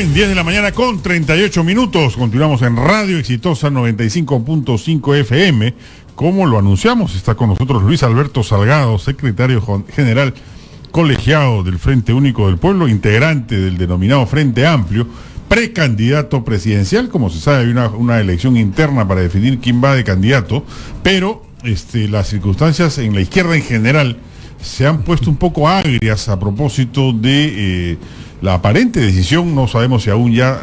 Bien, 10 de la mañana con 38 minutos. Continuamos en Radio Exitosa 95.5 FM. Como lo anunciamos, está con nosotros Luis Alberto Salgado, secretario general colegiado del Frente Único del Pueblo, integrante del denominado Frente Amplio, precandidato presidencial. Como se sabe, hay una elección interna para definir quién va de candidato, pero las circunstancias en la izquierda en general se han puesto un poco agrias a propósito de la aparente decisión, no sabemos si aún ya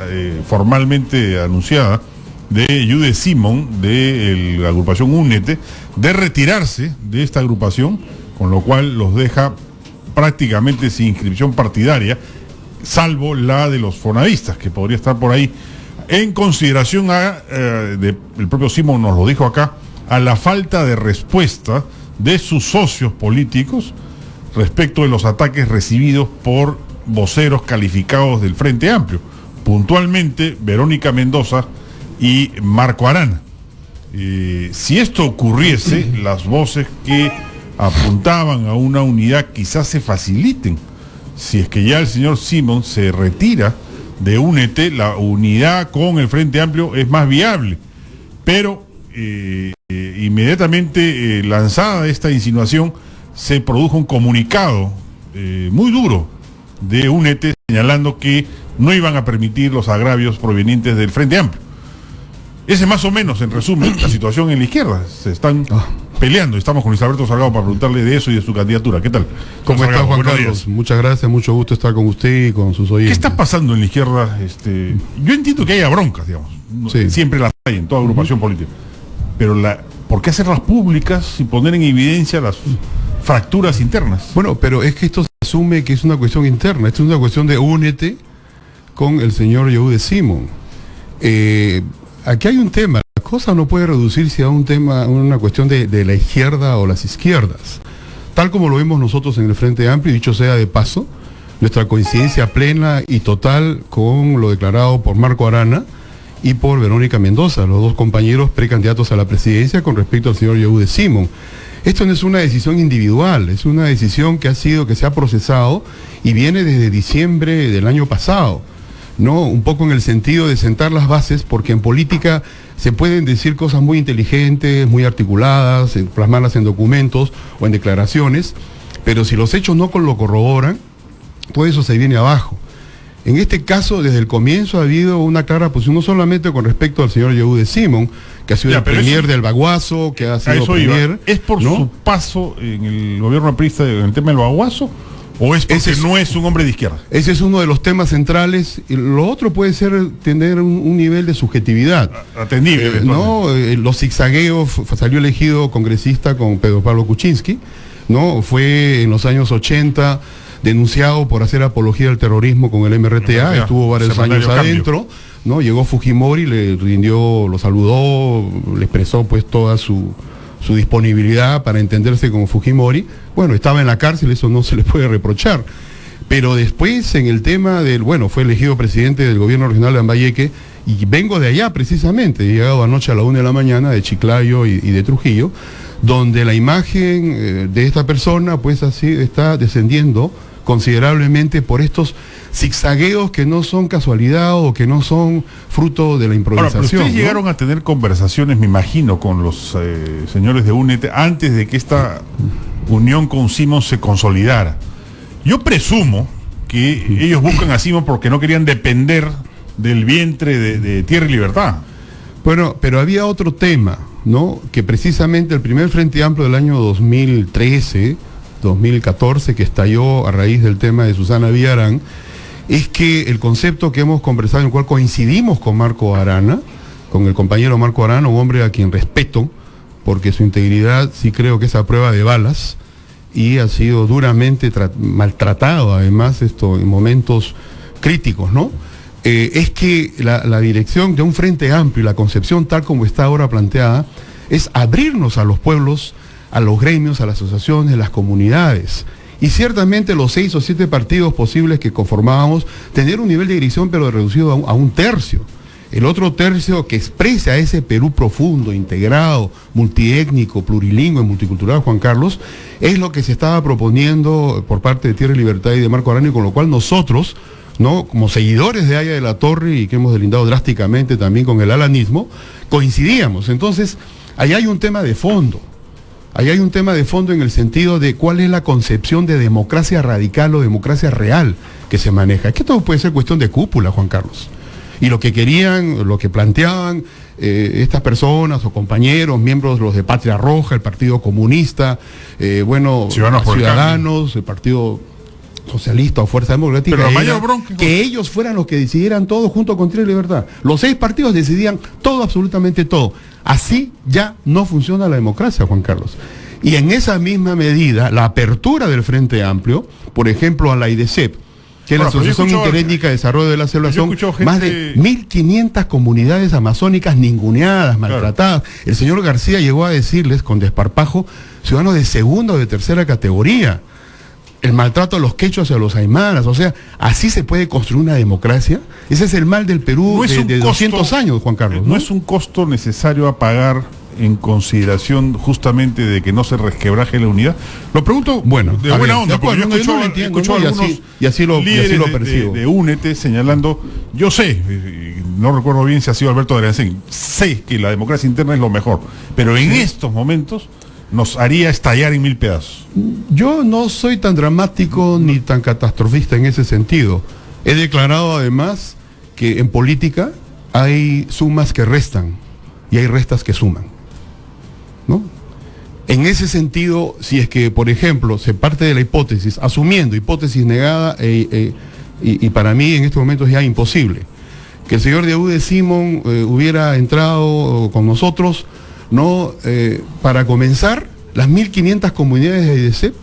formalmente anunciada, de Yude Simón, de la agrupación Únete, de retirarse de esta agrupación, con lo cual los deja prácticamente sin inscripción partidaria, salvo la de los fonavistas, que podría estar por ahí, en consideración el propio Simón nos lo dijo acá, a la falta de respuesta de sus socios políticos respecto de los ataques recibidos por voceros calificados del Frente Amplio, puntualmente Verónica Mendoza y Marco Arana. Si esto ocurriese, las voces que apuntaban a una unidad quizás se faciliten. Si es que ya el señor Simón se retira de Únete, la unidad con el Frente Amplio es más viable. Pero inmediatamente lanzada esta insinuación, se produjo un comunicado muy duro de Únete señalando que no iban a permitir los agravios provenientes del Frente Amplio. Ese más o menos, en resumen, la situación en la izquierda. Se están peleando. Estamos con Luis Alberto Salgado para preguntarle de eso y de su candidatura. ¿Qué tal? ¿Cómo está, Juan Carlos? Muchas gracias, mucho gusto estar con usted y con sus oyentes. ¿Qué está pasando en la izquierda? Yo entiendo que haya broncas, digamos. Sí. Siempre las hay en toda agrupación política. Pero ¿por qué hacerlas públicas y poner en evidencia las fracturas internas? Bueno, pero es que esto se asume que es una cuestión interna. Esto es una cuestión de Únete con el señor Yehude Simón. Aquí hay un tema. La cosa no puede reducirse a un tema, una cuestión de la izquierda o las izquierdas. Tal como lo vemos nosotros en el Frente Amplio, dicho sea de paso, nuestra coincidencia plena y total con lo declarado por Marco Arana y por Verónica Mendoza, los dos compañeros precandidatos a la presidencia con respecto al señor Yehude Simón. Esto no es una decisión individual, es una decisión que se ha procesado y viene desde diciembre del año pasado, ¿no? Un poco en el sentido de sentar las bases, porque en política se pueden decir cosas muy inteligentes, muy articuladas, plasmarlas en documentos o en declaraciones, pero si los hechos no lo corroboran, todo eso se viene abajo. En este caso, desde el comienzo ha habido una clara posición, no solamente con respecto al señor Yehude Simón, que ha sido el premier del Baguazo, que ha sido premier. ¿Es por su paso en el gobierno aprista en el tema del Baguazo? ¿O es porque no es un hombre de izquierda? Ese es uno de los temas centrales. Lo otro puede ser tener un nivel de subjetividad. Atendible. Los zigzagueos, salió elegido congresista con Pedro Pablo Kuczynski, ¿no? Fue en los años 80 denunciado por hacer apología del terrorismo con el MRTA, estuvo varios años adentro, ¿no? Llegó Fujimori, le rindió, lo saludó, le expresó pues toda su disponibilidad para entenderse como Fujimori. Bueno, estaba en la cárcel, eso no se le puede reprochar. Pero después, en el tema fue elegido presidente del gobierno regional de Lambayeque, y vengo de allá precisamente, he llegado anoche a la 1 de la mañana, de Chiclayo y de Trujillo, donde la imagen de esta persona, pues así, está descendiendo considerablemente por estos zigzagueos que no son casualidad o que no son fruto de la improvisación. Ahora, pero ustedes llegaron a tener conversaciones, me imagino, con los señores de Únete antes de que esta unión con Simón se consolidara. Yo presumo que ellos buscan a Simón porque no querían depender del vientre de Tierra y Libertad. Bueno, pero había otro tema, ¿no? Que precisamente el primer Frente Amplio del año 2013, 2014, que estalló a raíz del tema de Susana Villarán, es que el concepto que hemos conversado, en el cual coincidimos con Marco Arana, con el compañero Marco Arana, un hombre a quien respeto, porque su integridad sí creo que es a prueba de balas, y ha sido duramente maltratado, además, en momentos críticos, ¿no? Es que la dirección de un Frente Amplio y la concepción tal como está ahora planteada es abrirnos a los pueblos, a los gremios, a las asociaciones, a las comunidades. Y ciertamente los 6 o 7 partidos posibles que conformábamos, tener un nivel de dirección pero reducido a un tercio. El otro tercio que expresa a ese Perú profundo, integrado, multiétnico, plurilingüe, multicultural, Juan Carlos, es lo que se estaba proponiendo por parte de Tierra y Libertad y de Marco Arana, y con lo cual nosotros, ¿no? Como seguidores de Haya de la Torre y que hemos delindado drásticamente también con el alanismo, coincidíamos. Entonces, ahí hay un tema de fondo. Ahí hay un tema de fondo en el sentido de cuál es la concepción de democracia radical o democracia real que se maneja. Que todo puede ser cuestión de cúpula, Juan Carlos. Y lo que querían, lo que planteaban estas personas o compañeros, miembros los de Patria Roja, el Partido Comunista, Ciudadanos, el Partido Socialista o Fuerza Democrática, que ellos fueran los que decidieran todo junto con Tierra y Libertad. Los 6 partidos decidían todo, absolutamente todo. Así ya no funciona la democracia, Juan Carlos. Y en esa misma medida, la apertura del Frente Amplio, por ejemplo, a la IDECEP, que es la Asociación Interétnica de Desarrollo de la Selva, son más de 1.500 comunidades amazónicas ninguneadas, maltratadas. Claro. El señor García llegó a decirles con desparpajo, ciudadanos de segunda o de tercera categoría, el maltrato a los quechuas y a los aymaras. O sea, así se puede construir una democracia. Ese es el mal del Perú de 200 años, Juan Carlos. ¿No es un costo necesario a pagar en consideración justamente de que no se resquebraje la unidad? Lo pregunto de buena onda, porque yo escucho a algunos líderes de Únete señalando, yo sé, no recuerdo bien si ha sido Alberto Darancén, sé que la democracia interna es lo mejor, pero en estos momentos nos haría estallar en 1000 pedazos. Yo no soy tan dramático ni tan catastrofista en ese sentido. He declarado además que en política hay sumas que restan y hay restas que suman, ¿no? En ese sentido, si es que, por ejemplo, se parte de la hipótesis, asumiendo hipótesis negada, y para mí en este momento es ya imposible, que el señor Yehúde Simón hubiera entrado con nosotros, ¿no? Para comenzar, las 1.500 comunidades de IDECEP,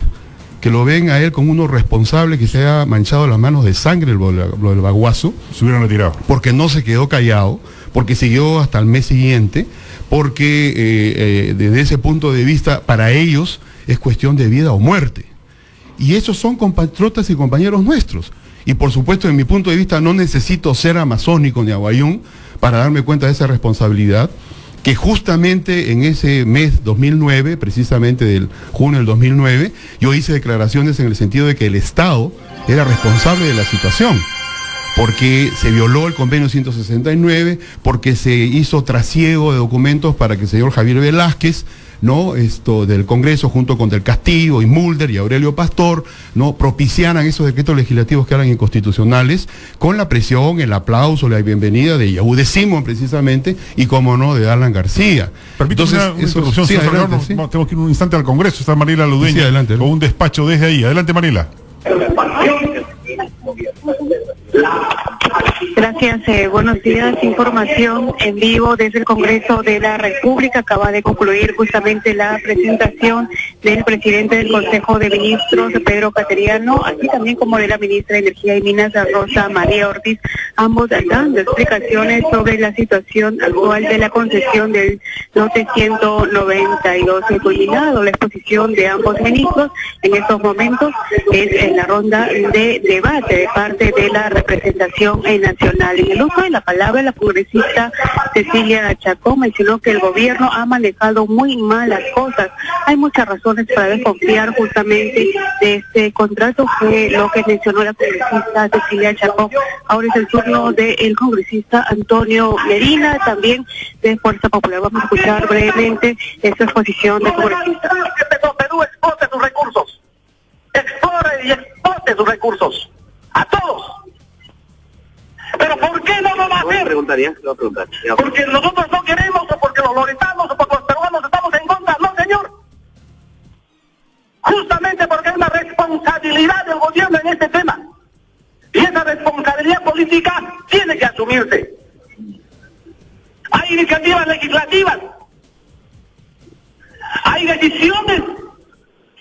que lo ven a él como uno responsable que se ha manchado las manos de sangre lo del Baguazo, se hubieran retirado. Porque no se quedó callado, porque siguió hasta el mes siguiente, porque desde ese punto de vista, para ellos es cuestión de vida o muerte. Y esos son compatriotas y compañeros nuestros. Y por supuesto, en mi punto de vista, no necesito ser amazónico ni aguayún para darme cuenta de esa responsabilidad, que justamente en ese mes 2009, precisamente del junio del 2009, yo hice declaraciones en el sentido de que el Estado era responsable de la situación, porque se violó el convenio 169, porque se hizo trasiego de documentos para que el señor Javier Velázquez, ¿no? Del Congreso, junto con Del Castillo y Mulder y Aurelio Pastor, ¿no? Propiciaran esos decretos legislativos que eran inconstitucionales, con la presión, el aplauso, la bienvenida de Yehúde Simón precisamente, y como no, de Alan García. Permítame una introducción, sí, adelante, sí. Tenemos que ir un instante al Congreso, está Mariela Ludeña, sí, adelante, con un despacho desde ahí. Adelante, Mariela. Gracias, buenos días. Información en vivo desde el Congreso de la República. Acaba de concluir justamente la presentación del presidente del Consejo de Ministros, Pedro Cateriano, así también como de la ministra de Energía y Minas, Rosa María Ortiz, ambos dando explicaciones sobre la situación actual de la concesión del lote 192. Culminado la exposición de ambos ministros, en estos momentos es en la ronda de debate de parte de la representación nacional. En el uso de la palabra, la congresista Cecilia Chacón mencionó que el gobierno ha manejado muy mal las cosas. Hay muchas razones para desconfiar justamente de este contrato, fue lo que mencionó la congresista Cecilia Chacón. Ahora es el turno del congresista Antonio Medina, también de Fuerza Popular. Vamos a escuchar brevemente esta exposición del congresista. Perú explote sus recursos. Explore y explote sus recursos. A todos. Pero ¿por qué no lo va a hacer? Porque nosotros no queremos, o porque los loretanos, o porque los peruanos estamos en contra. No, señor. Justamente porque hay una responsabilidad del gobierno en este tema. Y esa responsabilidad política tiene que asumirse. Hay iniciativas legislativas. Hay decisiones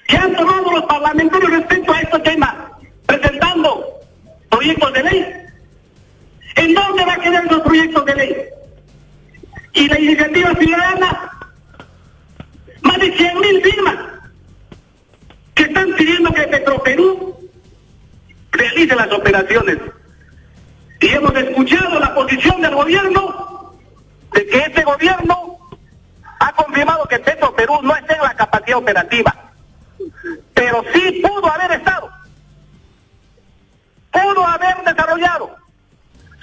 que han tomado los parlamentarios respecto a este tema, presentando proyectos de ley. ¿En dónde va a quedar los proyectos de ley? Y la iniciativa ciudadana, más de 100.000 firmas que están pidiendo que Petroperú realice las operaciones. Y hemos escuchado la posición del gobierno, de que este gobierno ha confirmado que Petroperú no está en la capacidad operativa, pero sí pudo haber estado. Pudo haber han desarrollado.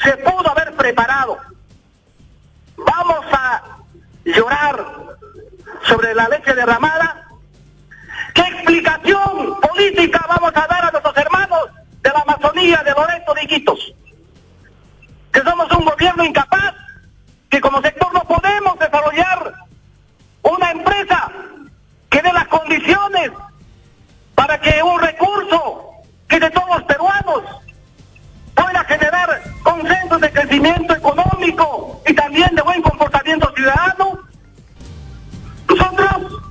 Se pudo haber preparado. Vamos a llorar sobre la leche derramada. ¿Qué explicación política vamos a dar a nuestros hermanos de la Amazonía, de Loreto, de Iquitos? Que somos un gobierno incapaz, que como sector no podemos desarrollar una empresa que dé las condiciones para que un recurso que de todos los peruanos pueda generar consensos de crecimiento económico y también de buen comportamiento ciudadano. Nosotros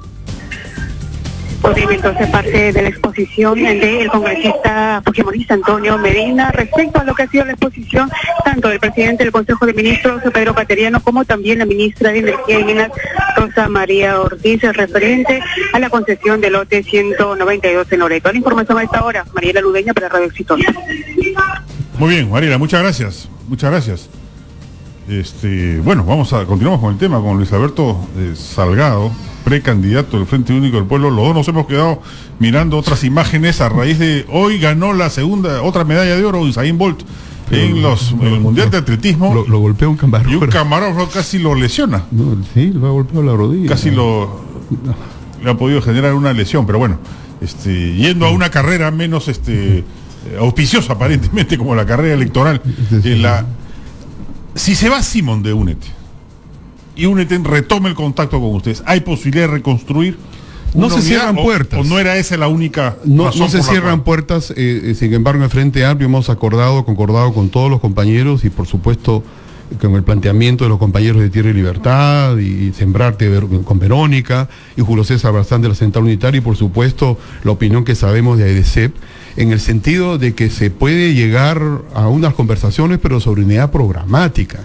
Posible entonces parte de la exposición del congresista fujimorista Antonio Medina respecto a lo que ha sido la exposición tanto del presidente del Consejo de Ministros, Pedro Cateriano, como también la ministra de Energía y Minas, Rosa María Ortiz, referente a la concesión del lote 192 en Loreto. La información a esta hora, Mariela Ludeña para Radio Exitosa. Muy bien, Mariela, muchas gracias. Muchas gracias. Bueno, continuamos con el tema, con Luis Alberto Salgado, precandidato del Frente Único del Pueblo. Los dos nos hemos quedado mirando otras imágenes a raíz de hoy ganó otra medalla de oro Usain Bolt en el Mundial de Atletismo. Lo golpea un camarógrafo. Y un camarógrafo casi lo lesiona. No, sí, lo ha golpeado la rodilla. Casi le ha podido generar una lesión, pero bueno, yendo a una carrera menos auspiciosa aparentemente como la carrera electoral. Si se va Simón de Únete y Únete retome el contacto con ustedes, ¿hay posibilidad de reconstruir? No se cierran puertas. ¿O no era esa la única No se cierran puertas, sin embargo en el Frente Amplio hemos concordado con todos los compañeros y por supuesto con el planteamiento de los compañeros de Tierra y Libertad y Sembrarte con Verónica y Julio César Barzán de la Central Unitaria y por supuesto la opinión que sabemos de AEDESEP, en el sentido de que se puede llegar a unas conversaciones pero sobre unidad programática,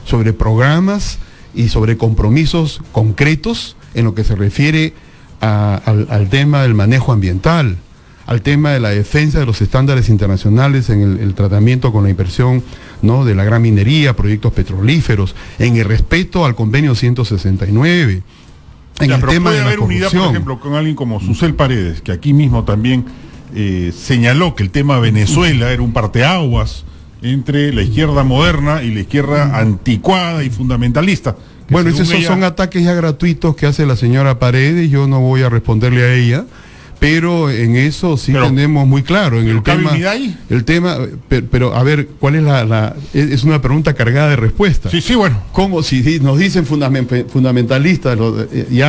sobre programas y sobre compromisos concretos en lo que se refiere al tema del manejo ambiental, al tema de la defensa de los estándares internacionales en el tratamiento con la inversión, ¿no?, de la gran minería, proyectos petrolíferos, en el respeto al convenio 169, en el tema de la corrupción. Unidad, por ejemplo, con alguien como Susel Paredes, que aquí mismo también señaló que el tema Venezuela era un parteaguas entre la izquierda moderna y la izquierda anticuada y fundamentalista. Bueno, esos son ataques ya gratuitos que hace la señora Paredes, yo no voy a responderle a ella, pero en eso sí tenemos muy claro, en el tema, pero a ver, ¿cuál es es una pregunta cargada de respuesta? Sí, bueno. ¿Cómo si nos dicen fundamentalistas, y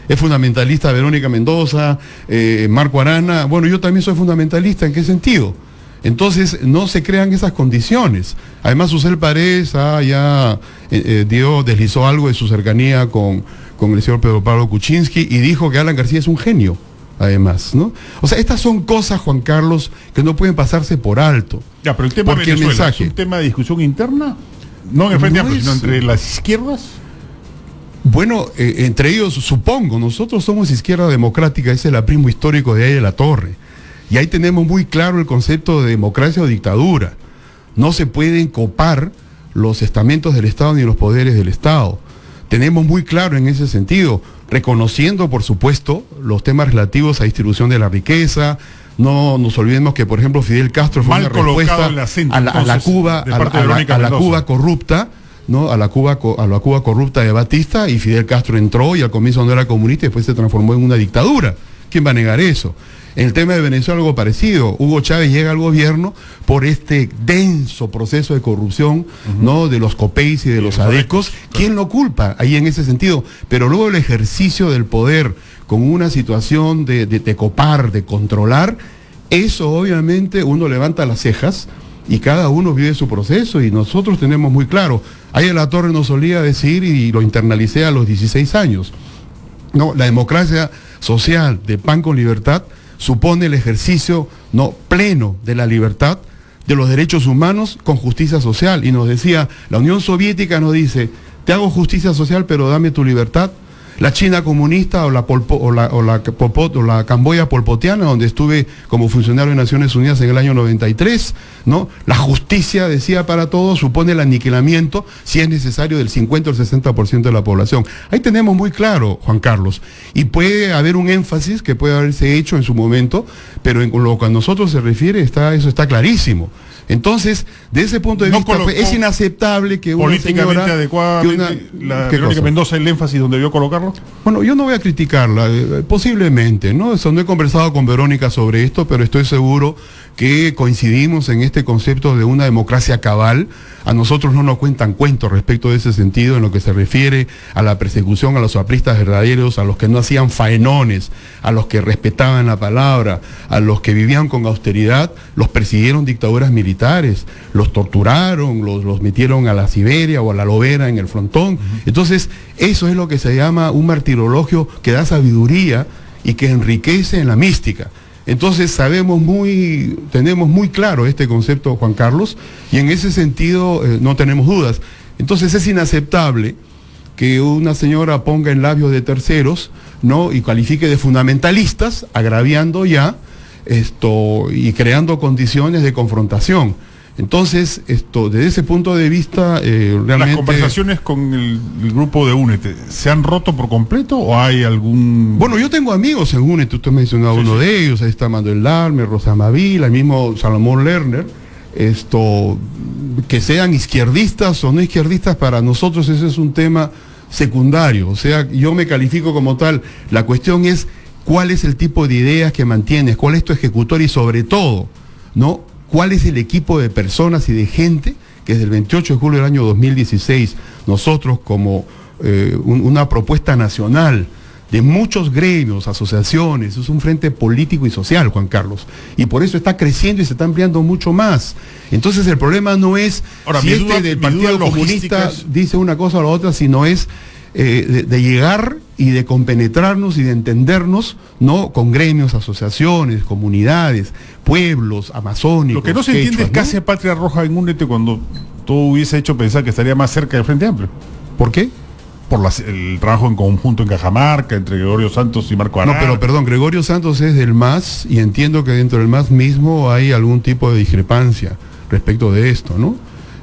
es fundamentalista Verónica Mendoza, Marco Arana? Bueno, yo también soy fundamentalista, ¿en qué sentido? Entonces no se crean esas condiciones. Además Susel Paredes deslizó algo de su cercanía con el señor Pedro Pablo Kuczynski y dijo que Alan García es un genio, además, ¿no? O sea, estas son cosas, Juan Carlos, que no pueden pasarse por alto. Ya, pero el tema de Venezuela ¿es un tema de discusión interna? No en el Frente Amplio, sino entre las izquierdas. Bueno, entre ellos, supongo, nosotros somos izquierda democrática, ese es el aprimo histórico de ahí de la Torre. Y ahí tenemos muy claro el concepto de democracia o dictadura. No se pueden copar los estamentos del Estado ni los poderes del Estado. Tenemos muy claro en ese sentido, reconociendo, por supuesto, los temas relativos a distribución de la riqueza. No nos olvidemos que, por ejemplo, Fidel Castro fue una respuesta a la Cuba corrupta, ¿no? A la Cuba corrupta de Batista, y Fidel Castro entró y al comienzo no era comunista y después se transformó en una dictadura. ¿Quién va a negar eso? En el tema de Venezuela algo parecido. Hugo Chávez llega al gobierno por este denso proceso de corrupción, ¿no?, de los COPEIs y de los ADECOS. ¿Quién lo culpa ahí en ese sentido? Pero luego el ejercicio del poder con una situación de copar, de controlar, eso obviamente uno levanta las cejas y cada uno vive su proceso y nosotros tenemos muy claro. Ahí en la Torre nos solía decir, y lo internalicé a los 16 años, no, la democracia social de PAN con Libertad supone el ejercicio pleno de la libertad, de los derechos humanos con justicia social. Y nos decía, la Unión Soviética nos dice, te hago justicia social pero dame tu libertad. La China comunista o la Camboya polpotiana, donde estuve como funcionario de Naciones Unidas en el año 93, ¿no? La justicia, decía, para todos supone el aniquilamiento, si es necesario, del 50 o el 60% de la población. Ahí tenemos muy claro, Juan Carlos, y puede haber un énfasis que puede haberse hecho en su momento, pero en lo que a nosotros se refiere, eso está clarísimo. Entonces, de ese punto de No vista, pues, es inaceptable que una políticamente señora... adecuadamente la Verónica Mendoza el énfasis donde debió colocarlo. Bueno, yo no voy a criticarla, posiblemente, ¿no? Eso, no he conversado con Verónica sobre esto, pero estoy seguro que coincidimos en este concepto de una democracia cabal. A nosotros no nos cuentan cuentos respecto de ese sentido en lo que se refiere a la persecución a los apristas verdaderos, a los que no hacían faenones, a los que respetaban la palabra, a los que vivían con austeridad. Los persiguieron dictaduras militares, los torturaron, los metieron a la Siberia o a la Lobera en el frontón. Entonces, eso es lo que se llama un martirologio que da sabiduría y que enriquece en la mística. Entonces tenemos muy claro este concepto, Juan Carlos, y en ese sentido no tenemos dudas. Entonces es inaceptable que una señora ponga en labios de terceros, ¿no?, y califique de fundamentalistas, agraviando ya y creando condiciones de confrontación. Entonces, desde ese punto de vista, realmente... ¿Las conversaciones con el grupo de Únete se han roto por completo o hay algún...? Bueno, yo tengo amigos en Únete, usted mencionó uno de ellos, ahí está Manuel Larme, Rosa Mavila, el mismo Salomón Lerner, que sean izquierdistas o no izquierdistas, para nosotros ese es un tema secundario, o sea, yo me califico como tal. La cuestión es cuál es el tipo de ideas que mantienes, cuál es tu ejecutor y sobre todo, ¿no?, cuál es el equipo de personas y de gente que desde el 28 de julio del año 2016, nosotros como una propuesta nacional de muchos gremios, asociaciones, es un frente político y social, Juan Carlos, y por eso está creciendo y se está ampliando mucho más. Entonces el problema no es ahora, si del Partido Comunista dice una cosa o la otra, sino es de llegar y de compenetrarnos y de entendernos, ¿no?, con gremios, asociaciones, comunidades, pueblos, amazónicos. Lo que no se entiende es qué hace Patria Roja en Únete cuando todo hubiese hecho pensar que estaría más cerca del Frente Amplio. ¿Por qué? Por el trabajo en conjunto en Cajamarca, entre Gregorio Santos y Marco Arana. No, pero perdón, Gregorio Santos es del MAS y entiendo que dentro del MAS mismo hay algún tipo de discrepancia respecto de esto, ¿no?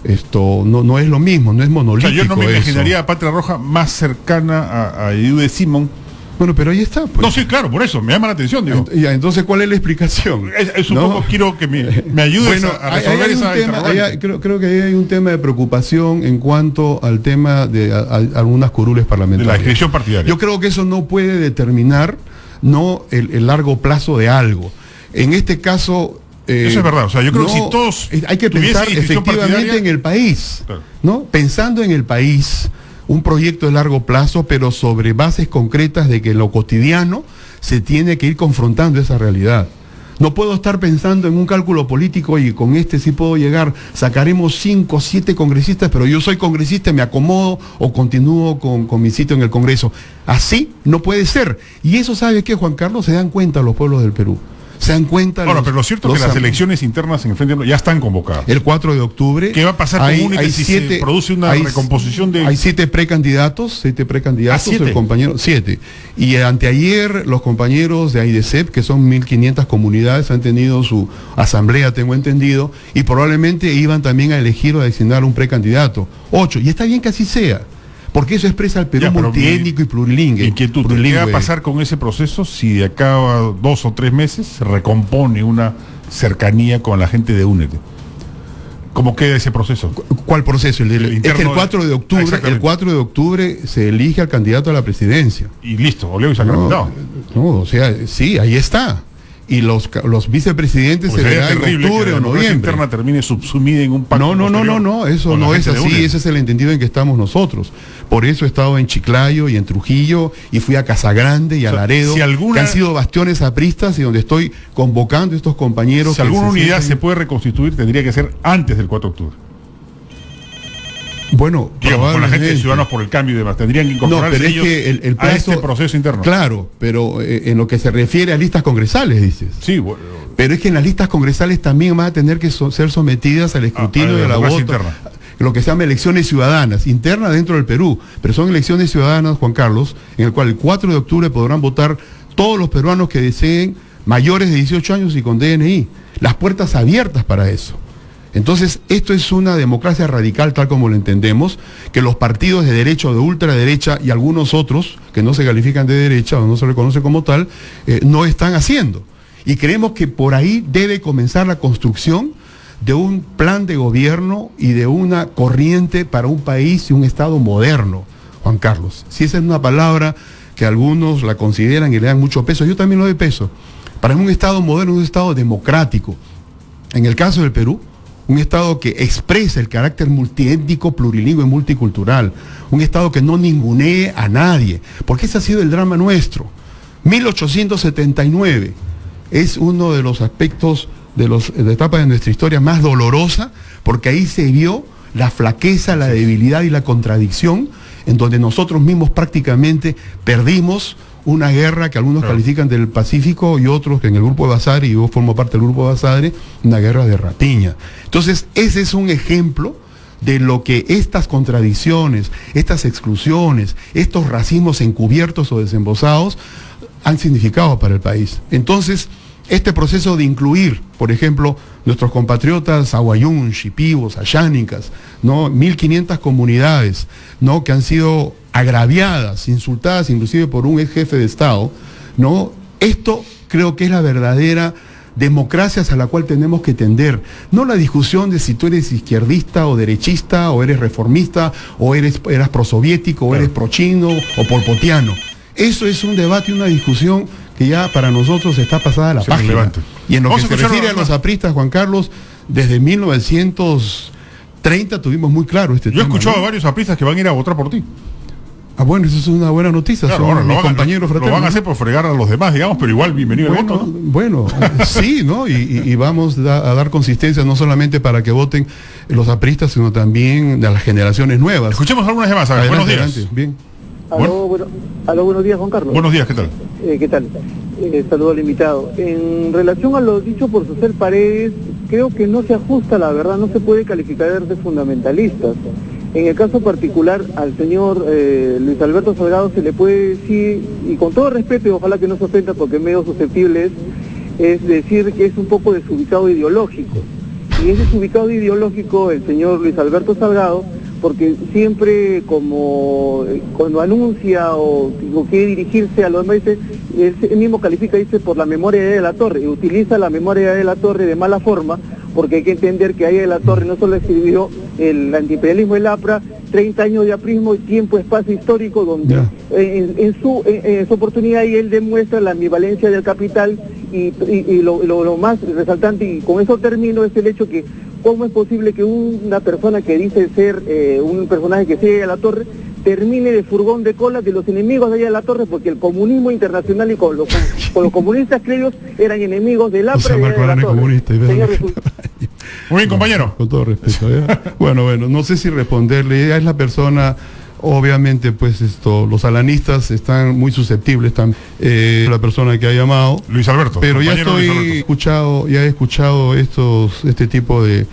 Esto no es lo mismo, no es monolítico. O sea, yo no me eso. imaginaría a Patria Roja más cercana a Eude Simón. Bueno, pero ahí está, pues. No, sí, claro, por eso, me llama la atención, digo. Entonces, ¿cuál es la explicación? Es un poco, quiero que me ayudes a resolver esa creo que ahí hay un tema de preocupación en cuanto al tema de algunas curules parlamentarias. De la inscripción partidaria. Yo creo que eso no puede determinar, ¿no?, el largo plazo de algo. En este caso... eso es verdad, o sea, yo creo que si todos... Hay que pensar efectivamente en el país, claro, ¿no? Pensando en el país, un proyecto de largo plazo, pero sobre bases concretas de que en lo cotidiano se tiene que ir confrontando esa realidad. No puedo estar pensando en un cálculo político y con sí puedo llegar, sacaremos 5 o 7 congresistas, pero yo soy congresista, me acomodo o continúo con mi sitio en el Congreso. Así no puede ser. Y eso, ¿sabe qué, Juan Carlos? Se dan cuenta los pueblos del Perú. Se dan cuenta. Ahora, pero lo cierto es que las elecciones internas en el Frente Amplio ya están convocadas. El 4 de octubre. ¿Qué va a pasar con Únete si se produce una recomposición de...? Hay 7 precandidatos, el compañero, 7. Y anteayer los compañeros de AIDESEP, que son 1.500 comunidades, han tenido su asamblea, tengo entendido, y probablemente iban también a elegir o a designar un precandidato. 8, y está bien que así sea. Porque eso expresa el Perú multiétnico y plurilingüe. ¿Qué va a pasar con ese proceso si de acá a 2 o 3 meses se recompone una cercanía con la gente de Únete? ¿Cómo queda ese proceso? ¿Cuál proceso? Es que el 4 de octubre se elige al candidato a la presidencia. Y listo, oleo y sacramentado. O sea, sí, ahí está. Y los vicepresidentes se verán en octubre o noviembre. Interna termine subsumida en un pacto. No, eso no es así, ese es el entendido en que estamos nosotros. Por eso he estado en Chiclayo y en Trujillo y fui a Casagrande y a Laredo, que han sido bastiones apristas y donde estoy convocando a estos compañeros. Si alguna unidad se puede reconstituir, tendría que ser antes del 4 de octubre. Bueno, digamos, con la gente de Ciudadanos por el Cambio y demás, tendrían que incorporarse ellos el plazo, a este proceso interno. Claro, pero en lo que se refiere a listas congresales, dices. Sí, bueno. Pero es que en las listas congresales también van a tener que ser sometidas al escrutinio de la voto. Interna. Lo que se llama elecciones ciudadanas, internas dentro del Perú, pero son elecciones ciudadanas, Juan Carlos, en el cual el 4 de octubre podrán votar todos los peruanos que deseen, mayores de 18 años y con DNI. Las puertas abiertas para eso. Entonces, esto es una democracia radical tal como lo entendemos, que los partidos de derecha o de ultraderecha y algunos otros, que no se califican de derecha o no se reconoce como tal, no están haciendo. Y creemos que por ahí debe comenzar la construcción de un plan de gobierno y de una corriente para un país y un Estado moderno, Juan Carlos. Si esa es una palabra que algunos la consideran y le dan mucho peso, yo también lo doy peso. Para un Estado moderno, un Estado democrático. En el caso del Perú, un Estado que expresa el carácter multiétnico, plurilingüe y multicultural. Un Estado que no ningunee a nadie, porque ese ha sido el drama nuestro. 1879 es uno de los aspectos de la etapa de nuestra historia más dolorosa, porque ahí se vio la flaqueza, la debilidad y la contradicción, en donde nosotros mismos prácticamente perdimos una guerra que algunos califican del Pacífico y otros que en el Grupo de Basadre, y yo formo parte del Grupo de Basadre, una guerra de rapiña. Entonces, ese es un ejemplo de lo que estas contradicciones, estas exclusiones, estos racismos encubiertos o desembosados han significado para el país. Entonces, este proceso de incluir, por ejemplo, nuestros compatriotas aguayún, shipibos, ayánicas, ¿no? 1.500 comunidades, ¿no? Que han sido agraviadas, insultadas inclusive por un ex jefe de Estado, ¿no? Esto creo que es la verdadera democracia a la cual tenemos que tender. No la discusión de si tú eres izquierdista o derechista, o eres reformista, o eras prosoviético, o eres prochino o polpotiano. Eso es un debate y una discusión que ya para nosotros está pasada la página. Relevante. Y en lo que se refiere a los apristas, Juan Carlos, desde 1930 tuvimos muy claro este tema. Yo he escuchado a varios apristas que van a ir a votar por ti. Ah, bueno, eso es una buena noticia. Claro, son mis compañeros fraternos. Lo van a hacer por fregar a los demás, digamos, pero igual bienvenido al voto, ¿no? Bueno, sí, ¿no? Y vamos a dar consistencia no solamente para que voten los apristas, sino también de las generaciones nuevas. Escuchemos algunas demás. Buenos días. Adelante. Bien. Aló, buenos días, Juan Carlos. Buenos días, ¿qué tal? ¿Qué tal? Saludo al invitado. En relación a lo dicho por Susel Paredes, creo que no se ajusta, la verdad, no se puede calificar de fundamentalistas. En el caso particular, al señor Luis Alberto Salgado se le puede decir, y con todo respeto, y ojalá que no se ofenda porque es medio susceptible, es decir que es un poco desubicado ideológico. Y es desubicado ideológico el señor Luis Alberto Salgado, porque siempre como cuando anuncia o quiere dirigirse a los demás, dice, él mismo califica, dice, por la memoria de la Torre, y utiliza la memoria de la Torre de mala forma, porque hay que entender que ahí de la Torre no solo escribió el antiimperialismo del APRA, 30 años de aprismo y tiempo, espacio histórico, donde en su oportunidad y él demuestra la ambivalencia del capital y lo más resaltante, y con eso termino, es el hecho que cómo es posible que una persona que dice ser un personaje que sigue a la Torre termine de furgón de cola de los enemigos de allá de la Torre, porque el comunismo internacional y con los comunistas que ellos eran enemigos del APRA y de la Torre. Muy bien, compañero. Con todo respeto. Bueno, no sé si responderle. Ella es la persona, obviamente, pues los alanistas están muy susceptibles también. La persona que ha llamado. Luis Alberto. Pero ya he escuchado este tipo de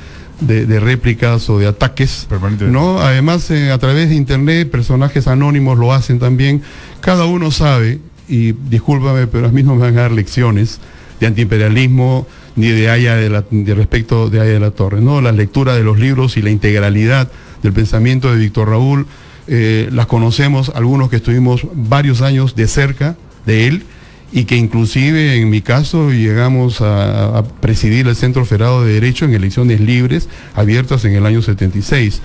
réplicas o de ataques, ¿no? Además, a través de internet, personajes anónimos lo hacen también. Cada uno sabe, y discúlpame, pero a mí no me van a dar lecciones de antiimperialismo ni de respecto de Aya de la Torre, ¿no? La lectura de los libros y la integralidad del pensamiento de Víctor Raúl, las conocemos algunos que estuvimos varios años de cerca de él, y que inclusive en mi caso llegamos a presidir el Centro Federado de Derecho en elecciones libres, abiertas en el año 76,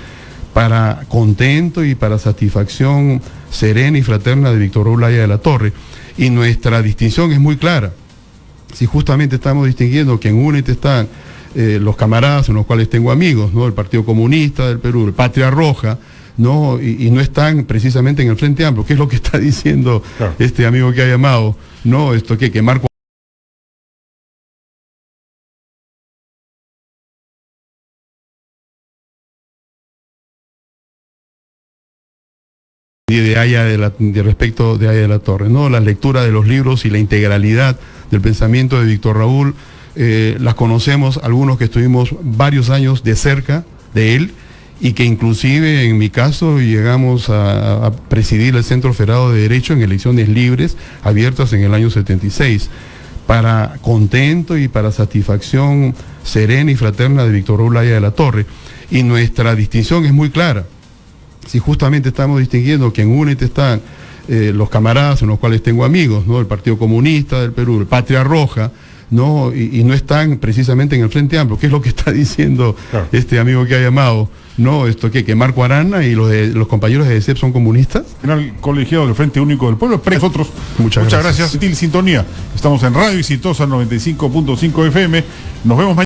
para contento y para satisfacción serena y fraterna de Víctor Raúl Aya de la Torre. Y nuestra distinción es muy clara. Si justamente estamos distinguiendo que en UNET están los camaradas en los cuales tengo amigos, ¿no? El Partido Comunista del Perú, el Patria Roja, ¿no? Y no están precisamente en el Frente Amplio, que es lo que está diciendo este amigo que ha llamado, ¿no? Esto que Marco de respecto de Aya de la Torre, ¿no? La lectura de los libros y la integralidad del pensamiento de Víctor Raúl, las conocemos algunos que estuvimos varios años de cerca de él, y que inclusive en mi caso llegamos a presidir el Centro Federado de Derecho en elecciones libres, abiertas en el año 76, para contento y para satisfacción serena y fraterna de Víctor Raúl Aya de la Torre. Y nuestra distinción es muy clara. Si justamente estamos distinguiendo que en UNET están los camaradas en los cuales tengo amigos, ¿no? El Partido Comunista del Perú, el Patria Roja, no, y no están precisamente en el Frente Amplio, que es lo que está diciendo este amigo que ha llamado. No, esto que Marco Arana y los compañeros de ESEP son comunistas. General colegiado del Frente Único del Pueblo. Nosotros, muchas gracias. Sintonía. Estamos en Radio Exitosa 95.5 FM. Nos vemos mañana.